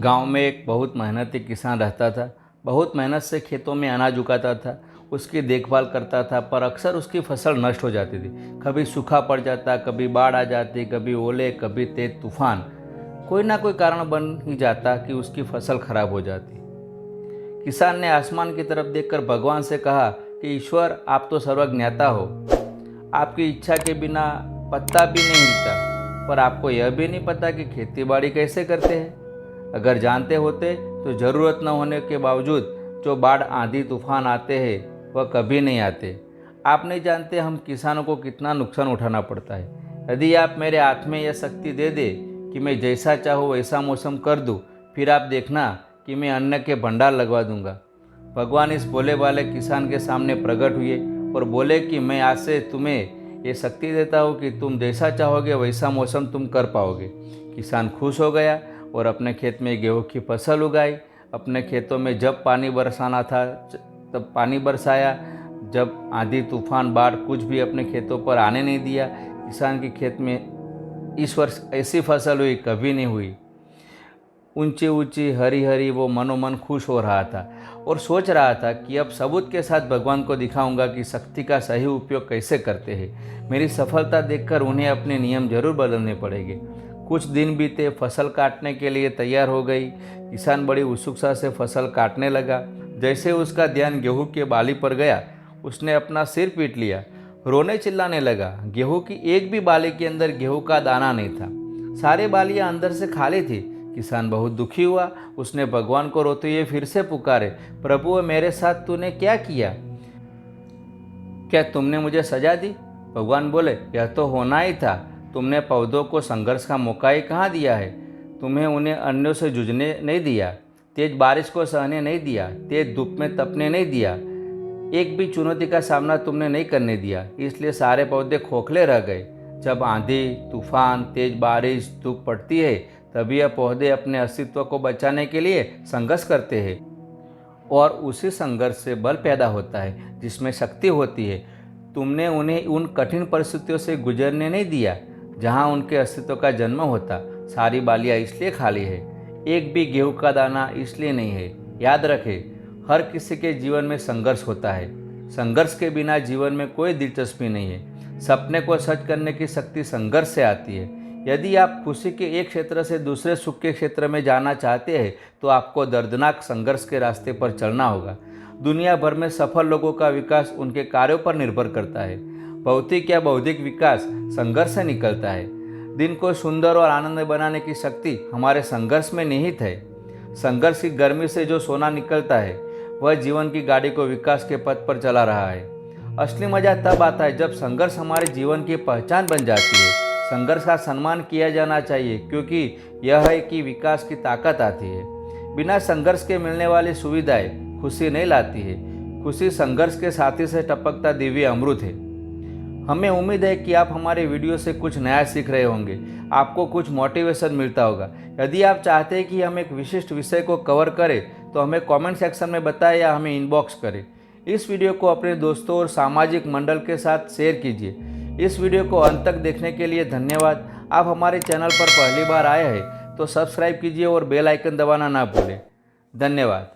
गांव में एक बहुत मेहनती किसान रहता था। बहुत मेहनत से खेतों में अनाज उगाता था, उसकी देखभाल करता था, पर अक्सर उसकी फसल नष्ट हो जाती थी। कभी सूखा पड़ जाता, कभी बाढ़ आ जाती, कभी ओले, कभी तेज तूफान। कोई ना कोई कारण बन ही जाता कि उसकी फसल खराब हो जाती। किसान ने आसमान की तरफ देखकर भगवान से कहा कि ईश्वर, आप तो सर्वज्ञाता हो, आपकी इच्छा के बिना पत्ता भी नहीं हिलता, पर आपको यह भी नहीं पता कि खेती बाड़ी कैसे करते हैं। अगर जानते होते तो ज़रूरत न होने के बावजूद जो बाढ़, आंधी, तूफान आते हैं वह कभी नहीं आते। आप नहीं जानते हम किसानों को कितना नुकसान उठाना पड़ता है। यदि आप मेरे हाथ में यह शक्ति दे दे कि मैं जैसा चाहूँ वैसा मौसम कर दूँ, फिर आप देखना कि मैं अन्न के भंडार लगवा दूंगा। भगवान इस भोले वाले किसान के सामने प्रकट हुए और बोले कि मैं आज से तुम्हें ये शक्ति देता हूँ कि तुम जैसा चाहोगे वैसा मौसम तुम कर पाओगे। किसान खुश हो गया और अपने खेत में गेहूं की फसल उगाई। अपने खेतों में जब पानी बरसाना था तब पानी बरसाया। जब आंधी, तूफान, बाढ़ कुछ भी अपने खेतों पर आने नहीं दिया। किसान के खेत में इस वर्ष ऐसी फसल हुई कभी नहीं हुई। ऊंची ऊंची, हरी हरी, वो मनोमन खुश हो रहा था और सोच रहा था कि अब सबूत के साथ भगवान को दिखाऊंगा कि शक्ति का सही उपयोग कैसे करते हैं। मेरी सफलता देखकर उन्हें अपने नियम जरूर बदलने पड़ेंगे। कुछ दिन बीते, फसल काटने के लिए तैयार हो गई। किसान बड़ी उत्सुकता से फसल काटने लगा। जैसे उसका ध्यान गेहूं के बाली पर गया, उसने अपना सिर पीट लिया, रोने चिल्लाने लगा। गेहूं की एक भी बाली के अंदर गेहूं का दाना नहीं था। सारे बालियां अंदर से खाली थी। किसान बहुत दुखी हुआ। उसने भगवान को रोते हुए फिर से पुकारे, प्रभु, मेरे साथ तूने क्या किया? क्या तुमने मुझे सजा दी? भगवान बोले, यह तो होना ही था। तुमने पौधों को संघर्ष का मौका ही कहाँ दिया है? तुम्हें उन्हें अन्यों से जूझने नहीं दिया, तेज बारिश को सहने नहीं दिया, तेज धूप में तपने नहीं दिया, एक भी चुनौती का सामना तुमने नहीं करने दिया। इसलिए सारे पौधे खोखले रह गए। जब आंधी, तूफान, तेज बारिश, धूप पड़ती है, तभी यह पौधे अपने अस्तित्व को बचाने के लिए संघर्ष करते हैं और उसी संघर्ष से बल पैदा होता है जिसमें शक्ति होती है। तुमने उन्हें उन कठिन परिस्थितियों से गुजरने नहीं दिया जहां उनके अस्तित्व का जन्म होता। सारी बालियां इसलिए खाली है, एक भी गेहूं का दाना इसलिए नहीं है। याद रखें, हर किसी के जीवन में संघर्ष होता है। संघर्ष के बिना जीवन में कोई दिलचस्पी नहीं है। सपने को सच करने की शक्ति संघर्ष से आती है। यदि आप खुशी के एक क्षेत्र से दूसरे सुख के क्षेत्र में जाना चाहते हैं तो आपको दर्दनाक संघर्ष के रास्ते पर चलना होगा। दुनिया भर में सफल लोगों का विकास उनके कार्यों पर निर्भर करता है। भौतिक या बौद्धिक विकास संघर्ष से निकलता है। दिन को सुंदर और आनंद बनाने की शक्ति हमारे संघर्ष में निहित है। संघर्ष की गर्मी से जो सोना निकलता है वह जीवन की गाड़ी को विकास के पथ पर चला रहा है। असली मजा तब आता है जब संघर्ष हमारे जीवन की पहचान बन जाती है। संघर्ष का सम्मान किया जाना चाहिए क्योंकि यह है कि विकास की ताकत आती है। बिना संघर्ष के मिलने वाली सुविधाएं खुशी नहीं लाती है। खुशी संघर्ष के साथी से टपकता दिव्य अमृत है। हमें उम्मीद है कि आप हमारे वीडियो से कुछ नया सीख रहे होंगे, आपको कुछ मोटिवेशन मिलता होगा। यदि आप चाहते हैं कि हम एक विशिष्ट विषय को कवर करें तो हमें कमेंट सेक्शन में बताएं या हमें इनबॉक्स करें। इस वीडियो को अपने दोस्तों और सामाजिक मंडल के साथ शेयर कीजिए। इस वीडियो को अंत तक देखने के लिए धन्यवाद। आप हमारे चैनल पर पहली बार आए हैं तो सब्सक्राइब कीजिए और बेल आइकन दबाना ना भूलें। धन्यवाद।